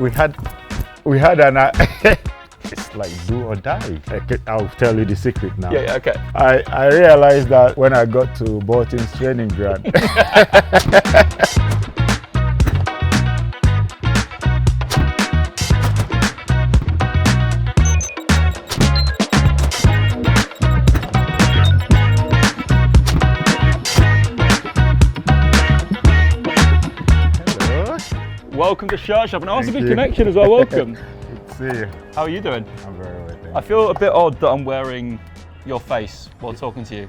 we had an it's like do or die. I'll tell you the secret now. Yeah, okay. I realized that when I got to Bolton's training ground. Welcome to Shirt Shop, and that was a Thank good you. connection as well. Welcome. Good to see you. How are you doing? I'm very well, thank I feel a bit odd that I'm wearing your face while talking to you.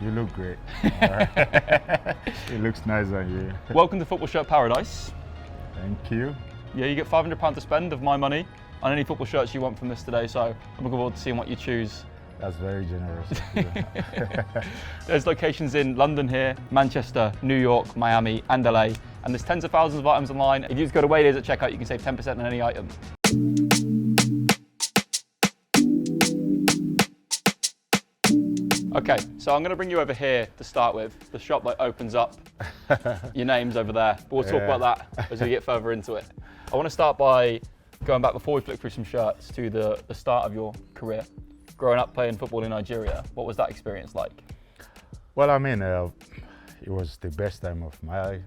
you look great. It looks nice on you. Welcome to Football Shirt Paradise. Thank you. Yeah, you get £500 to spend of my money on any football shirts you want from this today, so I'm looking forward to seeing what you choose. That's very generous of you. There's locations in London here, Manchester, New York, Miami, and LA, and there's tens of thousands of items online. If you just go to Waydays at checkout, you can save 10% on any item. Okay, so I'm going to bring you over here to start with. The shop that opens up. Your name's over there, but we'll talk about that as we get further into it. I want to start by going back before we flick through some shirts to the start of your career. Growing up playing football in Nigeria, what was that experience like? Well, I mean, it was the best time of my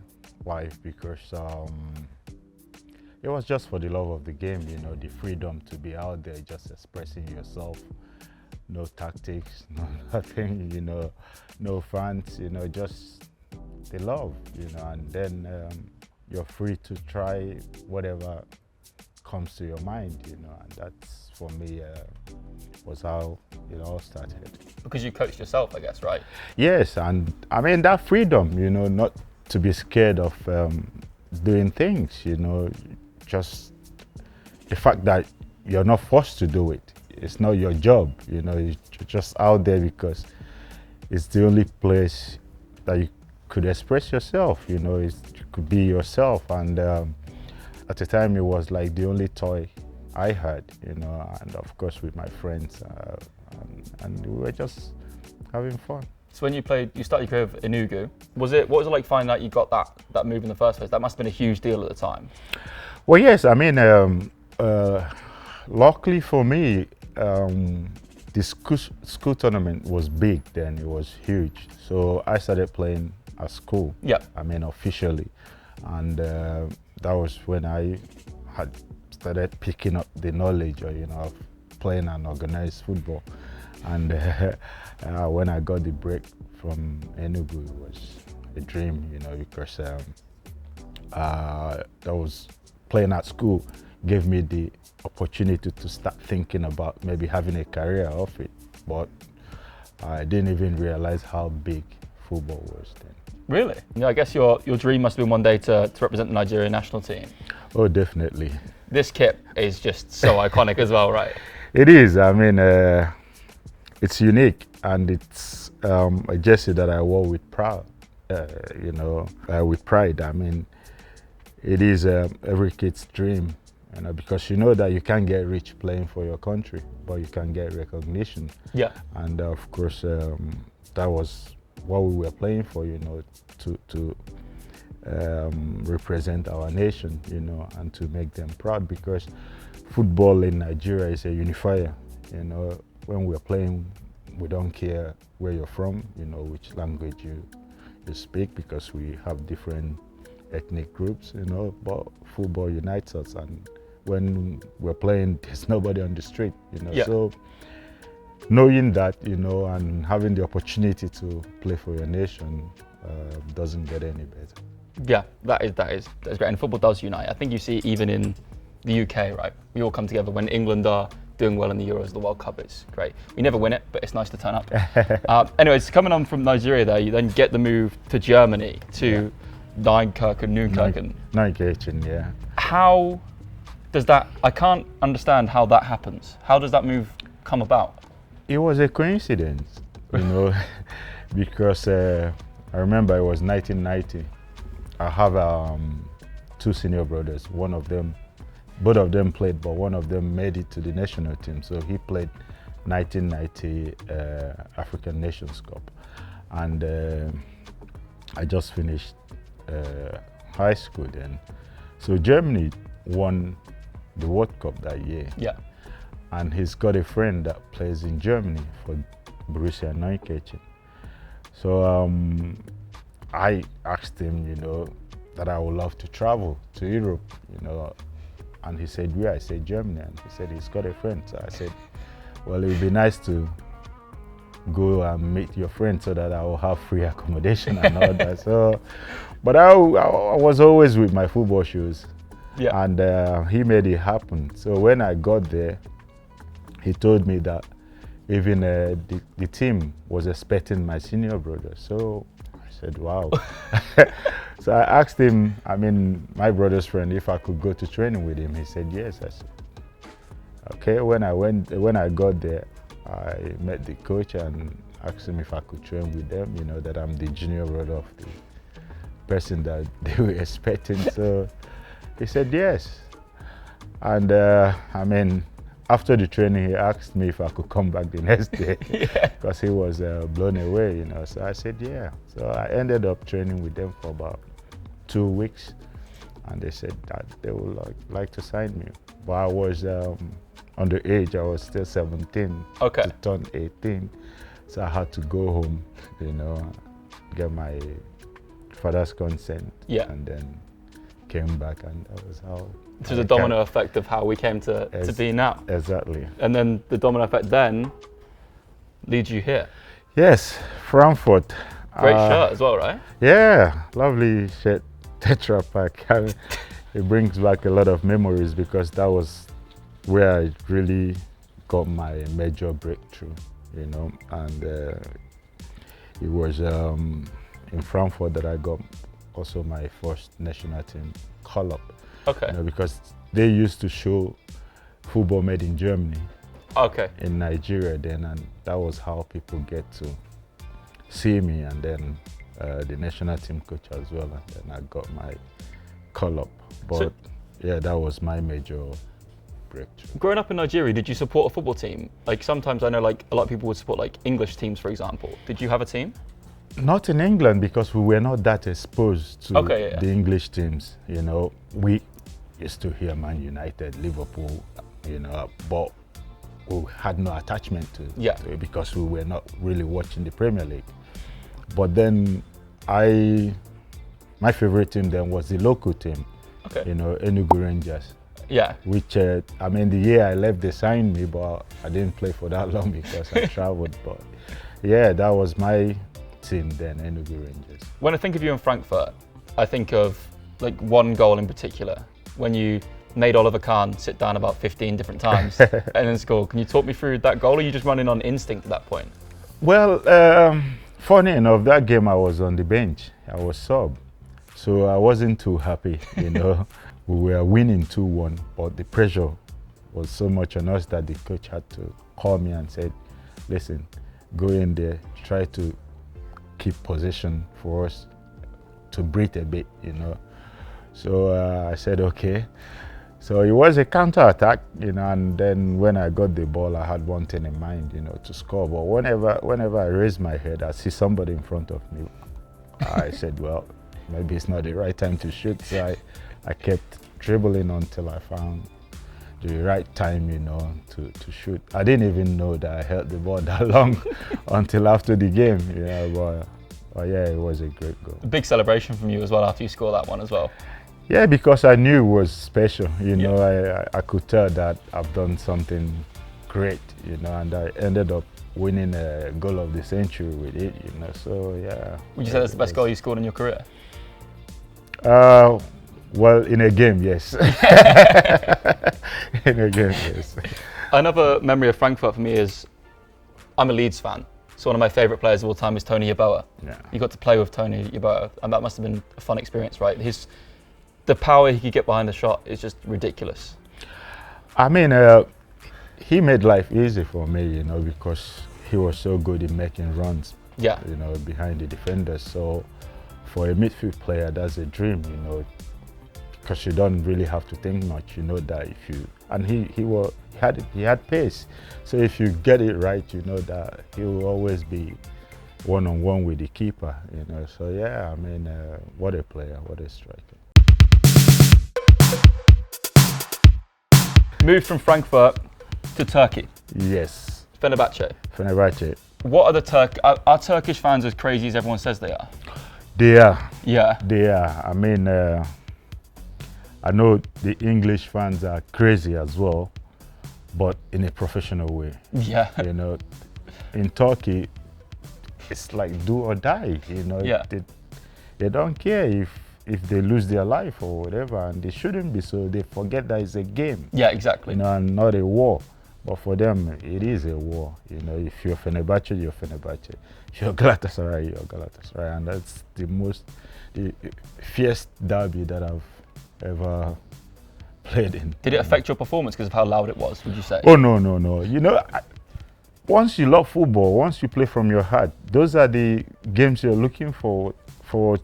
life because it was just for the love of the game, you know, the freedom to be out there, just expressing yourself. No tactics, no nothing, you know, no fans, you know, just the love, you know, and then you're free to try whatever comes to your mind, you know, and that's for me was how it all started. Because you coached yourself, I guess, right? Yes, and I mean that freedom, you know, not to be scared of doing things, you know, just the fact that you're not forced to do it. It's not your job, you know, you're just out there because it's the only place that you could express yourself, you know, you could be yourself. And at the time it was like the only toy I had, you know, and of course with my friends, and we were just having fun. So when you started your career with Enugu, what was it like finding out you got that move in the first place? That must have been a huge deal at the time. Well, yes, I mean, luckily for me, the school tournament was big then, it was huge. So I started playing at school, yeah. I mean officially. And that was when I had started picking up the knowledge, you know, of playing and organized football. And when I got the break from Enugu, it was a dream, you know, because that was playing at school gave me the opportunity to start thinking about maybe having a career off it. But I didn't even realize how big football was then. Really? Yeah, I guess your dream must have been one day to represent the Nigerian national team. Oh, definitely. This kit is just so iconic as well, right? It is. I mean, it's unique, and it's a jersey that I wore with pride. You know, with pride. I mean, it is every kid's dream, you know, because you know that you can't get rich playing for your country, but you can get recognition. Yeah. And of course, that was what we were playing for, you know, to represent our nation, you know, and to make them proud, because football in Nigeria is a unifier. You know, when we're playing, we don't care where you're from, you know, which language you speak, because we have different ethnic groups, you know, but football unites us. And when we're playing, there's nobody on the street, you know. Yeah. So knowing that, you know, and having the opportunity to play for your nation doesn't get any better. Yeah, that is great. And football does unite. I think you see even in the UK, right? We all come together when England are doing well in the Euros, the World Cup. It's great. We never win it, but it's nice to turn up. Anyways, coming on from Nigeria there, you then get the move to Germany, to Neunkirchen. Neunkirchen, yeah. How does that, I can't understand how that happens. How does that move come about? It was a coincidence, you know, because I remember it was 1990. I have two senior brothers. Both of them played, but one of them made it to the national team. So he played 1990 African Nations Cup. And I just finished high school then. So Germany won the World Cup that year. Yeah. And he's got a friend that plays in Germany for Borussia Neunkirchen. So I asked him, that I would love to travel to Europe, and he said, where? I said, Germany. And he said, he's got a friend. So I said, well, it would be nice to go and meet your friend so that I will have free accommodation and all that. So, but I was always with my football shoes. Yeah. And he made it happen. So when I got there, he told me that even the team was expecting my senior brother. So I said, wow. So I asked him, my brother's friend, if I could go to training with him. He said, yes. I said, okay. When I got there, I met the coach and asked him if I could train with them, that I'm the junior brother of the person that they were expecting. So he said yes. And after the training, he asked me if I could come back the next day because he was blown away, So I said, yeah. So I ended up training with them for about 2 weeks, and they said that they would like to sign me. But I was underage. I was still 17 to turn 18, so I had to go home, get my father's consent, and then came back, and that was how. This is a domino effect of how we came to be now. Exactly. And then the domino effect then leads you here. Yes, Frankfurt. Great shirt as well, right? Yeah, lovely shirt, Tetra Pak. It brings back a lot of memories because that was where I really got my major breakthrough, and it was in Frankfurt that I got also my first national team call-up. Okay. Because they used to show football made in Germany. Okay. In Nigeria then, and that was how people get to see me, and then the national team coach as well, and then I got my call-up. But yeah, that was my major breakthrough. Growing up in Nigeria, did you support a football team? Like sometimes I know like a lot of people would support like English teams, for example. Did you have a team? Not in England because we were not that exposed to the English teams. We used to hear Man United, Liverpool, but we had no attachment to it because we were not really watching the Premier League. But then my favorite team then was the local team, Enugu Rangers. Yeah. Which, the year I left, they signed me, but I didn't play for that long because I traveled. But yeah, that was my team then, Enugu Rangers. When I think of you in Frankfurt, I think of like one goal in particular, when you made Oliver Kahn sit down about 15 different times and then score. Can you talk me through that goal, or are you just running on instinct at that point? Well, funny enough, that game I was on the bench. I was sub. So I wasn't too happy, We were winning 2-1, but the pressure was so much on us that the coach had to call me and said, listen, go in there, try to keep possession for us to breathe a bit, So I said, okay. So it was a counter-attack, and then when I got the ball, I had one thing in mind, to score. But whenever I raised my head, I see somebody in front of me. I said, well, maybe it's not the right time to shoot. So I kept dribbling until I found the right time, to shoot. I didn't even know that I held the ball that long until after the game, but yeah, it was a great goal. A big celebration from you as well after you scored that one as well. Yeah, because I knew it was special, I could tell that I've done something great, and I ended up winning a goal of the century with it, so yeah. Would you say that's the best goal you scored in your career? Well, in a game, yes. In a game, yes. Another memory of Frankfurt for me is, I'm a Leeds fan, so one of my favourite players of all time is Tony Yeboah. Yeah. You got to play with Tony Yeboah, and that must have been a fun experience, right? The power he could get behind the shot is just ridiculous. He made life easy for me, because he was so good in making runs, behind the defenders. So for a midfield player, that's a dream, because you don't really have to think much, that if you, and he had pace. So if you get it right, that he will always be one-on-one with the keeper, So yeah, what a player, what a striker. moved from Frankfurt to Turkey. Yes. Fenerbahce. Fenerbahce. What are the are Turkish fans as crazy as everyone says they are? They are. Yeah. They are. I mean, I know the English fans are crazy as well, but in a professional way. Yeah. You know, in Turkey, it's like do or die. You know, Yeah. They don't care if they lose their life or whatever, and they shouldn't be. So they forget that it's a game. Yeah, exactly. You know, and not a war. But for them, it is a war. You know, if you're Fenerbahce, you're Fenerbahce. If you're Galatasaray, you're Galatasaray, and that's the fierce derby that I've ever played in. Did it affect your performance because of how loud it was, would you say? Oh, no. You know, once you love football, once you play from your heart, those are the games you're looking forward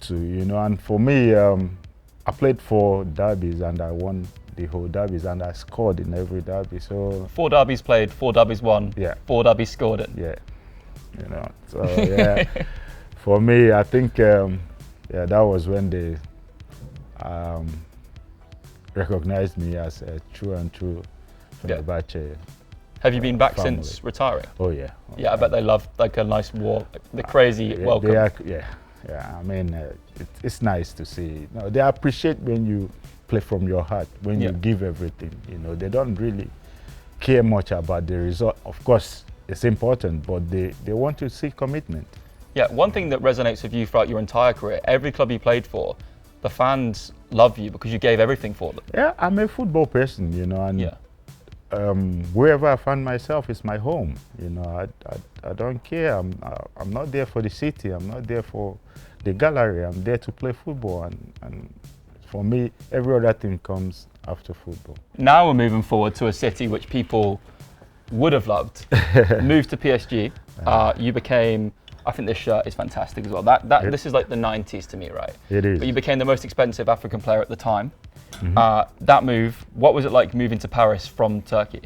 to, you know. And for me, I played 4 derbies and I won the whole derbies and I scored in every derby. So 4 derbies played, 4 derbies won, yeah, 4 derbies scored in. Yeah, you know. So yeah, for me, I think yeah, that was when they recognized me as a true Fenerbahce. Have you been back family. since retiring? Oh yeah. Yeah, I bet they love like a nice walk, the crazy welcome. They are, yeah. I mean, it's nice to see. You know, they appreciate when you play from your heart, when you give everything. You know, they don't really care much about the result. Of course, it's important, but they want to see commitment. Yeah, one thing that resonates with you throughout your entire career, every club you played for, the fans love you because you gave everything for them. Yeah, I'm a football person, you know, and wherever I find myself is my home. You know, I don't care. I'm not there for the city. I'm not there for the gallery. I'm there to play football, and for me, every other thing comes after football. Now we're moving forward to a city which people would have loved. Moved to PSG. You became. I think this shirt is fantastic as well. This is like the 90s to me, right? It is. But you became the most expensive African player at the time. Mm-hmm. That move, what was it like moving to Paris from Turkey?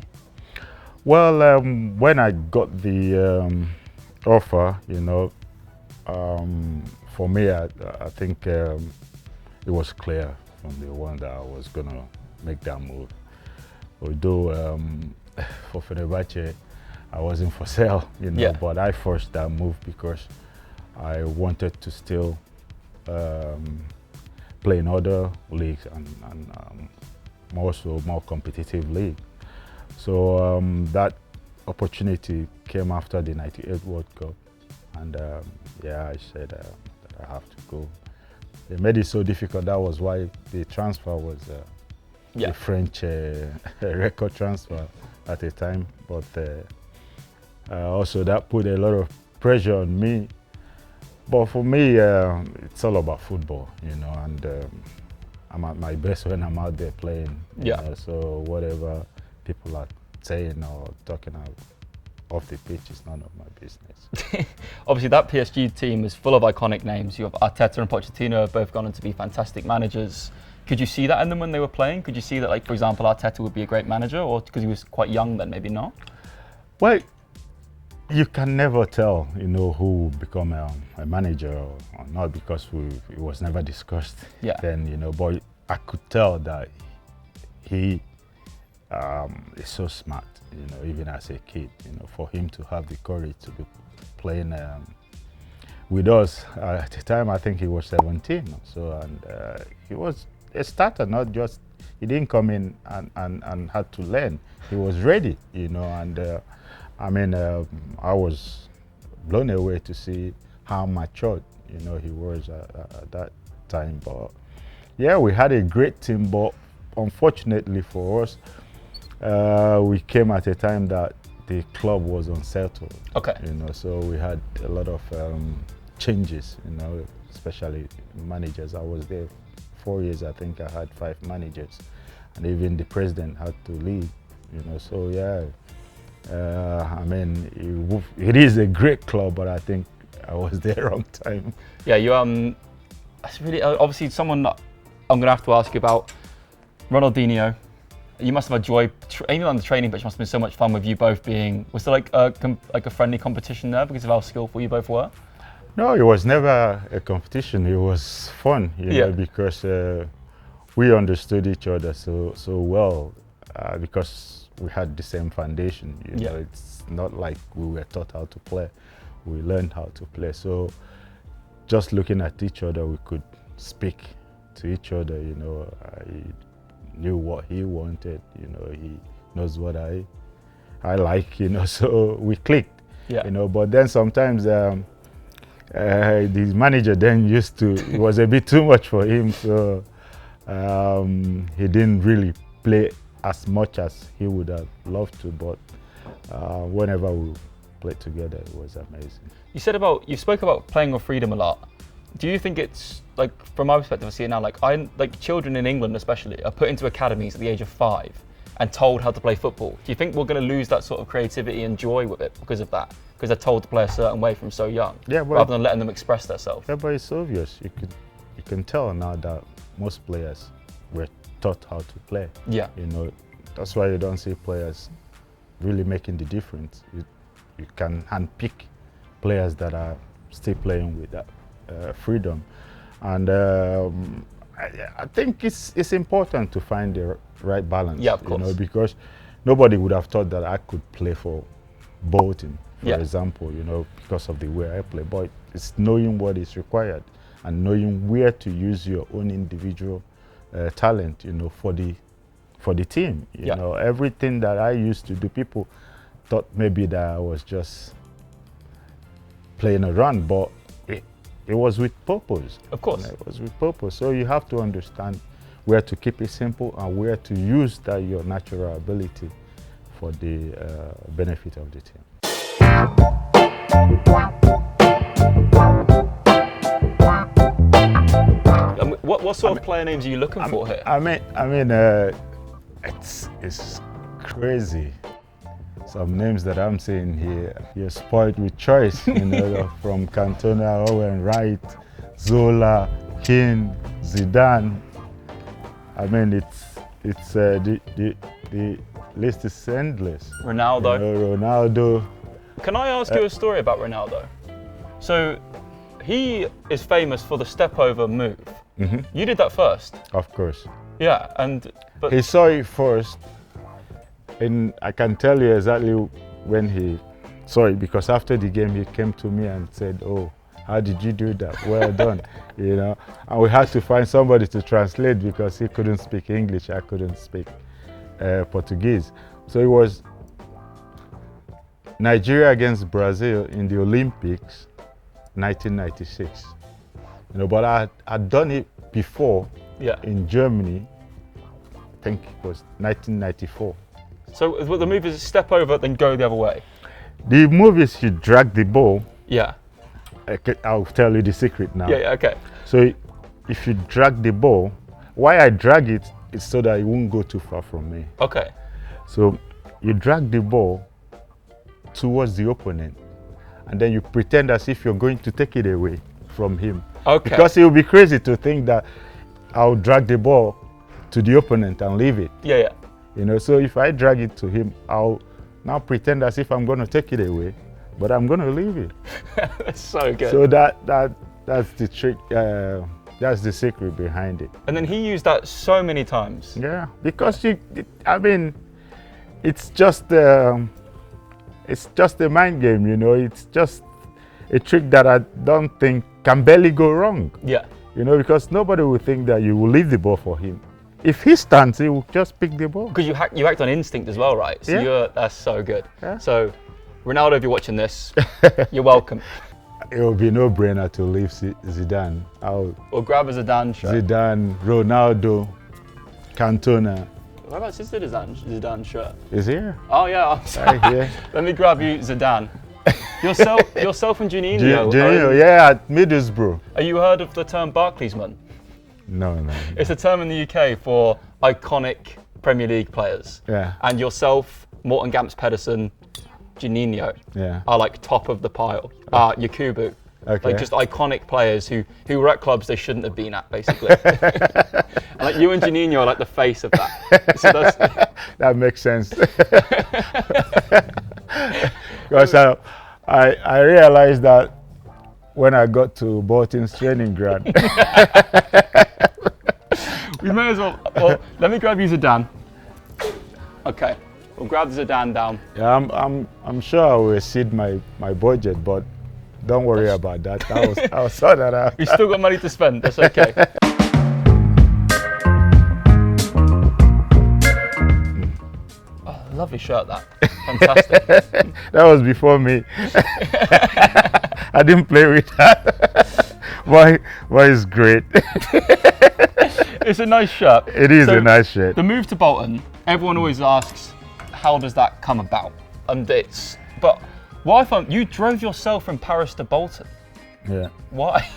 Well, when I got the offer, you know, for me, I think it was clear from the one that I was gonna make that move. Although for Fenerbahce, I wasn't for sale, you know, but I forced that move because I wanted to still play in other leagues and also more competitive league. So that opportunity came after the '98 World Cup, and yeah, I said that I have to go. They made it so difficult. That was why the transfer was a French record transfer at the time, but also that put a lot of pressure on me. But for me, it's all about football, you know, and I'm at my best when I'm out there playing. You know, so whatever people are saying or talking out off the pitch is none of my business. Obviously, that PSG team is full of iconic names. You have Arteta and Pochettino have both gone on to be fantastic managers. Could you see that in them when they were playing? Could you see that, like, for example, Arteta would be a great manager, or because he was quite young then, maybe not? Well, you can never tell, you know, who will become a manager or not, because it was never discussed then, you know. But I could tell that he is so smart, you know, even as a kid, you know, for him to have the courage to be playing with us. At the time, I think he was 17. So, and he was a starter, not just, he didn't come in and had to learn. He was ready, you know, and I mean, I was blown away to see how matured, you know, he was at that time. But yeah, we had a great team, but unfortunately for us, we came at a time that the club was unsettled. Okay. You know, so we had a lot of changes, you know, especially managers. I was there 4 years. I think I had 5 managers, and even the president had to leave, you know. So yeah. I mean, it is a great club, but I think I was there wrong time. Yeah, you that's really obviously someone that I'm gonna have to ask you about. Ronaldinho, you must have enjoyed even on the training pitch. Must have been so much fun with you both being. Was there like a friendly competition there because of how skillful you both were? No, it was never a competition. It was fun, you know, because we understood each other so well. because we had the same foundation. You know, it's not like we were taught how to play. We learned how to play. So just looking at each other, we could speak to each other. You know, I knew what he wanted. You know, he knows what I like. You know, so we clicked. Yeah. You know, but then sometimes the manager then used to. It was a bit too much for him. So he didn't really play as much as he would have loved to. But whenever we played together, it was amazing. You spoke about playing with freedom a lot. Do you think it's, like, from my perspective, I see it now, like children in England especially are put into academies at the age of 5 and told how to play football. Do you think we're going to lose that sort of creativity and joy with it because of that? Because they're told to play a certain way from so young, rather than letting them express themselves. Yeah, but it's obvious. You can tell now that most players were taught how to play. Yeah. You know, that's why you don't see players really making the difference. You can handpick players that are still playing with that freedom, and I think it's important to find the right balance. Yeah, of course. You know, because nobody would have thought that I could play for Bolton, for example. You know, because of the way I play. But it's knowing what is required and knowing where to use your own individual talent. You know, for the team. You know, everything that I used to do, people thought maybe that I was just playing around, but it was with purpose. Of course. You know, it was with purpose. So you have to understand where to keep it simple and where to use that your natural ability for the benefit of the team. What sort of player names are you looking for here? I mean, it's crazy. Some names that I'm seeing here, you're spoiled with choice. You know, from Cantona, Owen Wright, Zola, Keane, Zidane. I mean, it's the list is endless. Ronaldo. You know, Ronaldo. Can I ask you a story about Ronaldo? So he is famous for the step over move. Mm-hmm. You did that first. Of course. Yeah, but he saw it first, and I can tell you exactly when he saw it, because after the game he came to me and said, "Oh, how did you do that? Well done." You know, and we had to find somebody to translate because he couldn't speak English, I couldn't speak Portuguese. So it was Nigeria against Brazil in the Olympics, 1996. You know, but I'd done it before in Germany. I think it was 1994. So the move is step over, then go the other way. The move is you drag the ball. Yeah. I'll tell you the secret now. Yeah, okay. So if you drag the ball, why I drag it is so that it won't go too far from me. Okay. So you drag the ball towards the opponent, and then you pretend as if you're going to take it away from him. Okay. Because it would be crazy to think that I'll drag the ball to the opponent and leave it. Yeah, yeah. You know, so if I drag it to him, I'll now pretend as if I'm going to take it away, but I'm going to leave it. That's so good. So that's the trick. That's the secret behind it. And then he used that so many times. Yeah, because I mean, it's just a mind game. You know, it's just a trick that I don't think can barely go wrong. Yeah. You know, because nobody will think that you will leave the ball for him. If he stands, he will just pick the ball. Because you act on instinct as well, right? So that's so good. Yeah. So, Ronaldo, if you're watching this, you're welcome. It will be no brainer to leave Zidane. Or grab a Zidane shirt. Zidane, Ronaldo, Cantona. What about his Zidane shirt? Is here? Oh yeah, I'm sorry. Yeah. Let me grab you Zidane. Yourself and Juninho. Juninho, yeah, at Middlesbrough. Have you heard of the term Barclaysman? No. It's a term in the UK for iconic Premier League players. Yeah. And yourself, Morten Gamps Pedersen, Juninho are like top of the pile. Yakubu. Okay. Like just iconic players who were at clubs they shouldn't have been at, basically. And like you and Juninho are like the face of that. So that makes sense. Because I realized that when I got to Bolton's training ground. We may as well. Well, let me grab you Zidane. Okay, we'll grab the Zidane down. Yeah, I'm sure I will exceed my budget, but don't worry about that. I'll sort that out. We've still got money to spend. That's okay. Oh, lovely shirt, that. Fantastic. That was before me. I didn't play with that. But it's great. It's a nice shirt. It is a nice shirt. The move to Bolton, everyone always asks, how does that come about? But what I found, you drove yourself from Paris to Bolton. Yeah. Why?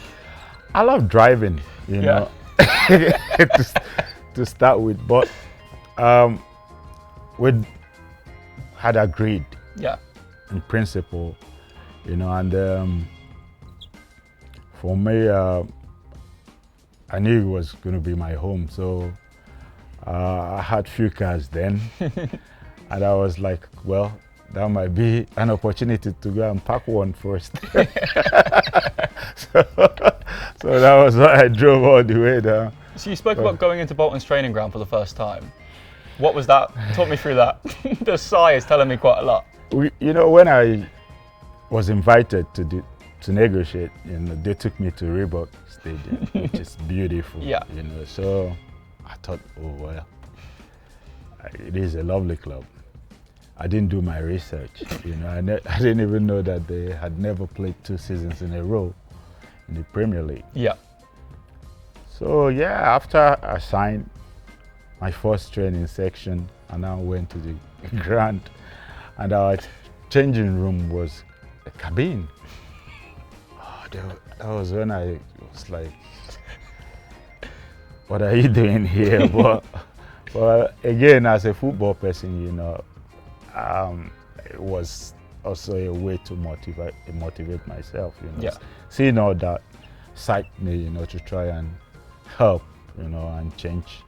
I love driving, you know, to start with. But we had agreed, in principle, you know, and for me, I knew it was going to be my home, so I had few cars then, and I was like, well, that might be an opportunity to go and park one first. so that was why I drove all the way down. So you spoke about going into Bolton's training ground for the first time. What was that? Talk me through that. The sigh is telling me quite a lot. You know, when I was invited to negotiate, you know, they took me to Reebok Stadium, which is beautiful. Yeah. You know, so I thought, oh well, it is a lovely club. I didn't do my research. You know, I didn't even know that they had never played 2 seasons in a row in the Premier League. Yeah. So yeah, after I signed my first training section, I now went to the ground, and our changing room was a cabin. Oh, that was when I was like, what are you doing here? but again, as a football person, you know, it was also a way to motivate myself, you know. Yeah. Seeing all that psyched me, you know, to try and help, you know, and change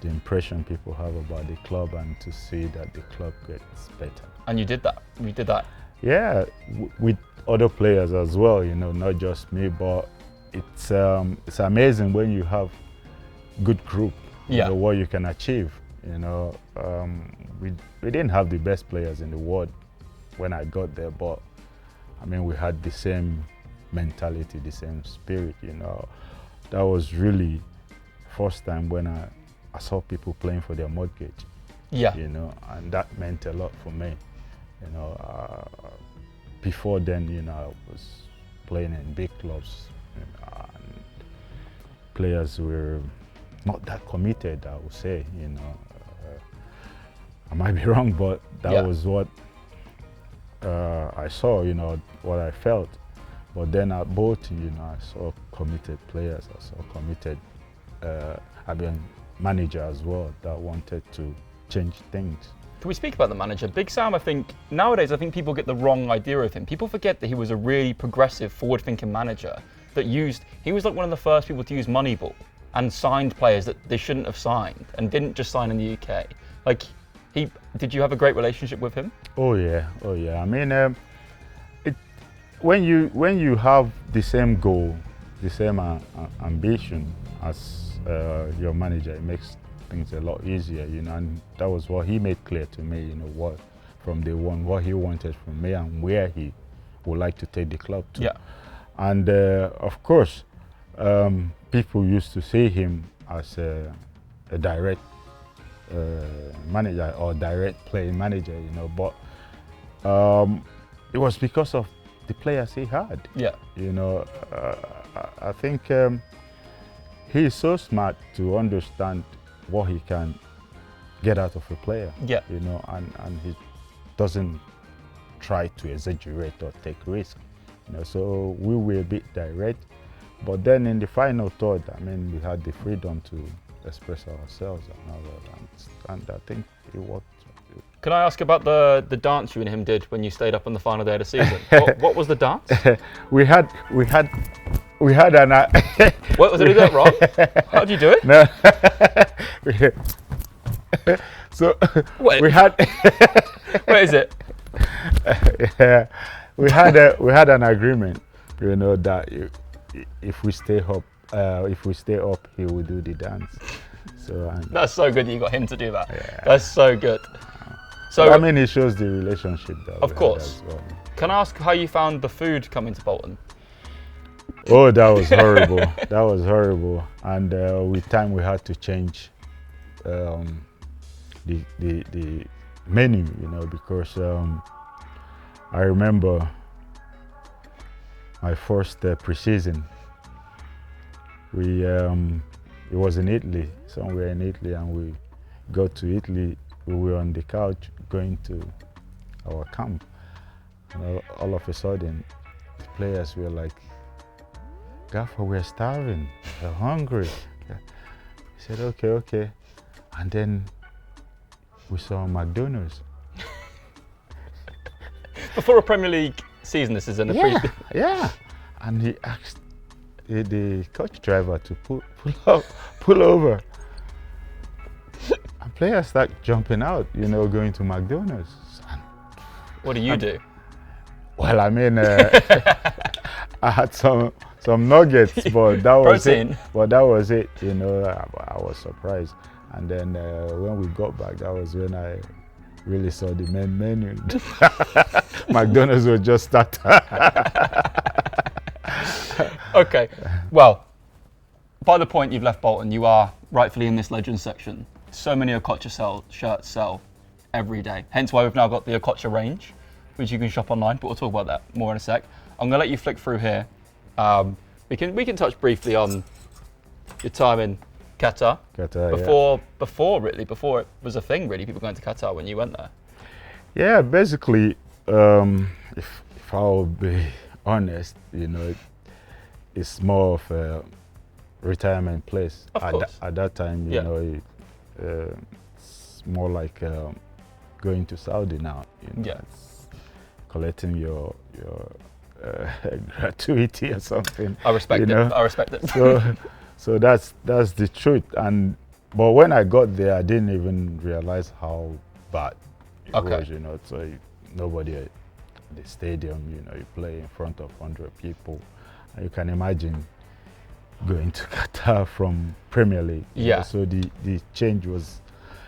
the impression people have about the club, and to see that the club gets better. And you did that. You did that. Yeah, with other players as well, you know, not just me, but it's amazing when you have good group, you know, what you can achieve. You know, we didn't have the best players in the world when I got there, but I mean, we had the same mentality, the same spirit, you know. That was really first time when I saw people playing for their mortgage. Yeah. You know, and that meant a lot for me. You know, before then, you know, I was playing in big clubs, you know, and players were not that committed, I would say, you know. I might be wrong, but that was what I saw, you know, what I felt. But then at Bolton, you know, I saw committed players, I saw committed, manager as well, that wanted to change things. Can we speak about the manager? Big Sam, I think, nowadays, I think people get the wrong idea of him. People forget that he was a really progressive, forward-thinking manager that he was like one of the first people to use Moneyball and signed players that they shouldn't have signed, and didn't just sign in the UK. Like, did you have a great relationship with him? Oh yeah. I mean, when you have the same goal, the same ambition as your manager, it makes things a lot easier, you know. And that was what he made clear to me, you know, what from day one, what he wanted from me and where he would like to take the club to. Yeah. And of course, people used to see him as a direct manager or direct playing manager, you know, but it was because of the players he had. Yeah. You know, I think he is so smart to understand what he can get out of a player. Yeah. You know, and he doesn't try to exaggerate or take risk. You know, so we were a bit direct, but then in the final third, I mean, we had the freedom to express ourselves and all that, and I think it worked. Can I ask about the dance you and him did when you stayed up on the final day of the season? what was the dance? we had an. What was it? Did that wrong? How did you do it? No. So wait. We had. Where is it? Yeah, we had an agreement, you know, that if we stay up, he will do the dance. So That's so good that you got him to do that. Yeah. That's so good. So I mean, it shows the relationship that of we had course. as well. Can I ask how you found the food coming to Bolton? Oh, that was horrible. That was horrible. And with time, we had to change the menu, you know, because I remember my first pre-season. It was in Italy, somewhere in Italy, and we got to Italy. We were on the couch going to our camp, and all of a sudden, the players were like, "Gaffer, we're starving, we're hungry." We said, "Okay," and then we saw McDonald's. Before a Premier League season, this is in a Yeah, and he asked the coach driver to pull over. And players start jumping out, you know, going to McDonald's. What do you do? Well, I mean, I had some nuggets, but that was Protein. it. But that was it, you know. I was surprised, and then when we got back, that was when I really saw the main menu. McDonald's was just started. Okay, well, by the point you've left Bolton, you are rightfully in this Legends section. So many Okocha shirts sell every day. Hence why we've now got the Okocha range, which you can shop online, but we'll talk about that more in a sec. I'm gonna let you flick through here. We can touch briefly on your time in Qatar. Before it was a thing really, people going to Qatar when you went there. Yeah, basically, if I'll be honest, you know, it's more of a retirement place. Of course. At that time, you know, it's more like going to Saudi now. You know, it's collecting your gratuity or something. I respect it. I respect it. So that's the truth. But when I got there, I didn't even realize how bad it was. You know, so nobody at the stadium. You know, you play in front of 100 people. You can imagine going to Qatar from Premier League. Yeah. Know, so the change was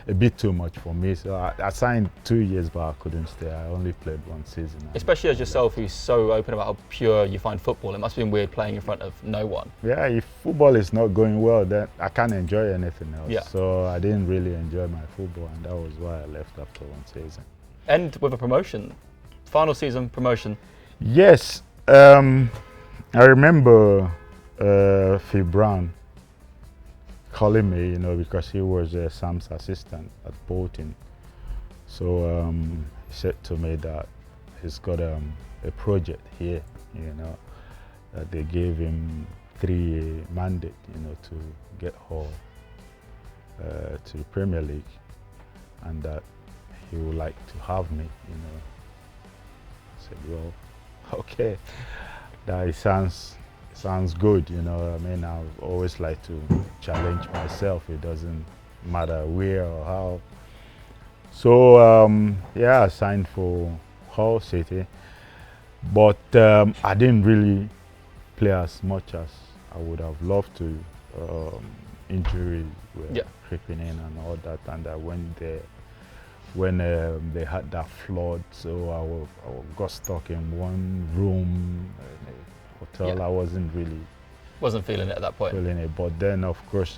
a bit too much for me. So I signed 2 years, but I couldn't stay. I only played 1 season. Especially as yourself, who's so open about how pure you find football, it must have been weird playing in front of no one. Yeah, if football is not going well, then I can't enjoy anything else. Yeah. So I didn't really enjoy my football, and that was why I left after 1 season. End with a promotion. Final season promotion. Yes. I remember Phil Brown calling me, you know, because he was Sam's assistant at Bolton. So he said to me that he's got a project here, you know, that they gave him 3 mandate, you know, to get Hull to the Premier League, and that he would like to have me, you know. I said, well, okay, that sounds good, you know. I mean, I always like to challenge myself. It doesn't matter where or how. So yeah, I signed for Hull City, but I didn't really play as much as I would have loved to. Injuries were creeping in and all that, and I went there when they had that flood, so I got stuck in one room in a hotel. I wasn't feeling it at that point. But then, of course,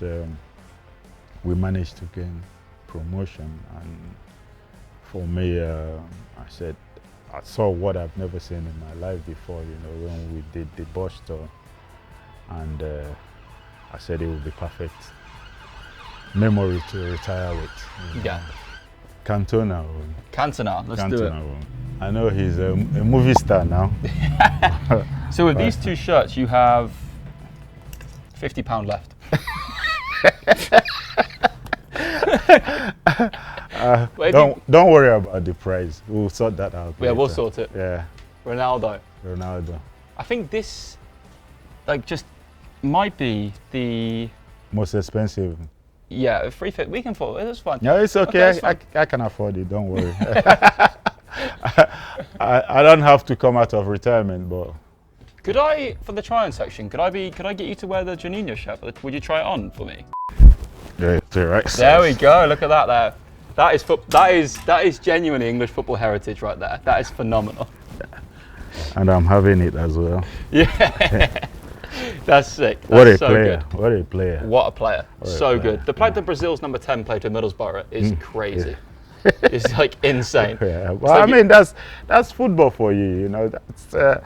we managed to gain promotion, and for me, I said I saw what I've never seen in my life before. You know, when we did the bus tour, and I said it would be perfect memory to retire with. You know. Yeah. Cantona. Let's do it. I know he's a movie star now. So with these 2 shirts, you have £50 left. Don't worry about the price. We'll sort that out. Yeah, we'll sort it. Yeah. Ronaldo. I think this, just might be the most expensive. Yeah, free fit. We can afford it. That's fine. No, it's okay. I can afford it. Don't worry. I don't have to come out of retirement, but. Could I, for the try-on section, could I get you to wear the Janino shirt? Would you try it on for me? Yeah, it's the right There we size. go. Look at that there. That is genuinely English football heritage right there. That is phenomenal. And I'm having it as well. Yeah. That's sick. That's What a so player! good. What a player! What a player. What a So player. good. The fact that Brazil's number 10 played for Middlesbrough is crazy. It's like insane. Yeah, It's well, like I mean that's football for you. You know, that's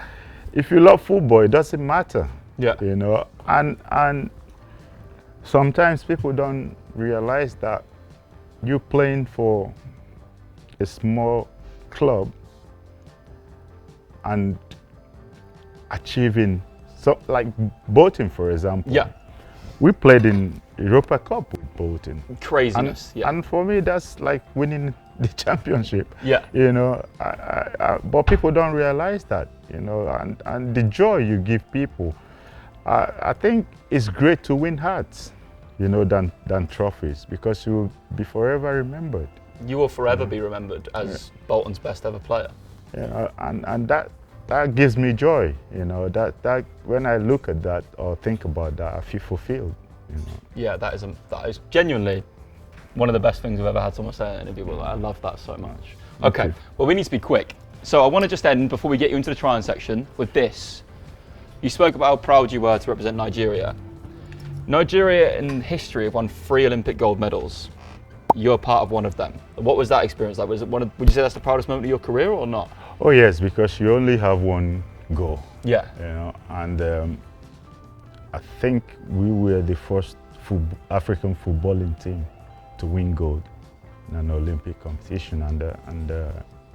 if you love football, it doesn't matter. Yeah. You know, and sometimes people don't realize that you playing for a small club and achieving so like Bolton, for example. Yeah. We played in Europa Cup with Bolton. Craziness. Yeah. And for me, that's like winning the championship. Yeah. You know, but people don't realize that, you know, and the joy you give people. I think it's great to win hearts, you know, than trophies, because you'll be forever remembered. You will forever be remembered as Bolton's best ever player. You know, and that gives me joy, you know, that when I look at that or think about that, I feel fulfilled, you know. Yeah, that is genuinely one of the best things I've ever had someone say in an interview. Well, I love that so much. Okay, you. well, we need to be quick. So I want to just end, before we get you into the try-on section, with this. You spoke about how proud you were to represent Nigeria. Nigeria in history have won 3 Olympic gold medals. You're part of one of them. What was that experience like? Was it would you say that's the proudest moment of your career or not? Oh yes, because you only have one goal. Yeah. You know, and I think we were the first African footballing team to win gold in an Olympic competition, and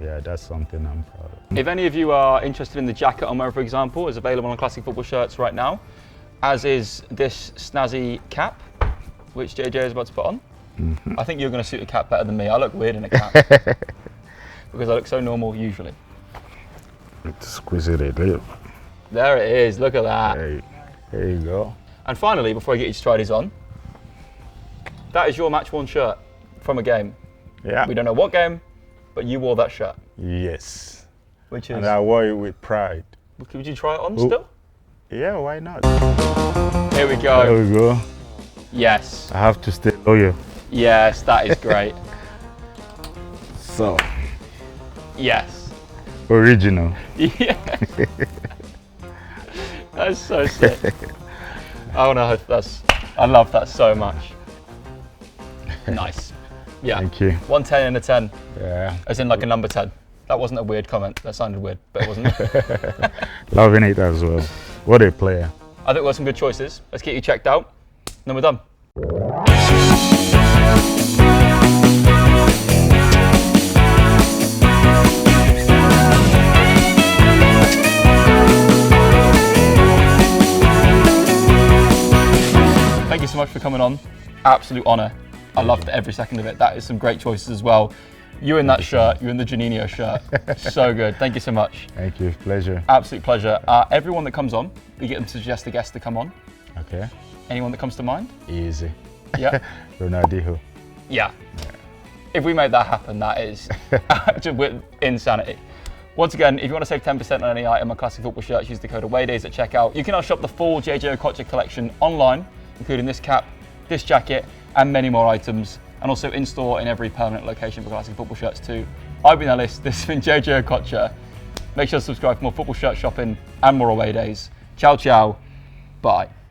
yeah, that's something I'm proud of. If any of you are interested in the jacket I'm wearing, for example, is available on Classic Football Shirts right now, as is this snazzy cap, which JJ is about to put on. I think you're going to suit a cap better than me. I look weird in a cap because I look so normal usually. Let's squeeze it a little. There it is. Look at that. There you go. And finally, before I get you to try these on, that is your match-worn shirt from a game. Yeah. We don't know what game, but you wore that shirt, Yes. which is. And I wore it with pride. Would you try it on Oh. still? Yeah, why not? Here we go. There we go. Yes. I have to stay loyal. Yes, that is great. So, Yes. original. Yeah. That's so sick. Oh no, I love that so much. Nice. Yeah. Thank you. 110 and a 10, Yeah. as in like a number 10. That wasn't a weird comment. That sounded weird, but it wasn't. Loving it as well. What a player. I think we've got some good choices. Let's get you checked out, and then we're done. Thank you so much for coming on. Absolute honour. I loved every second of it. That is some great choices as well. You in that shirt, you in the Janino shirt. So good. Thank you so much. Thank you. Pleasure. Absolute pleasure. Everyone that comes on, we get them to suggest a guest to come on. Okay. Anyone that comes to mind? Easy. Yeah. Ronaldinho. Yeah. If we made that happen, that is just insanity. Once again, if you want to save 10% on any item on Classic Football Shirts, use the code AWAYDAYS at checkout. You can now shop the full JJ Okocha collection online, including this cap, this jacket, and many more items, and also in store in every permanent location for Classic Football Shirts too. I've been Ellis, this has been JJ Okocha. Make sure to subscribe for more football shirt shopping and more away days. Ciao, ciao. Bye.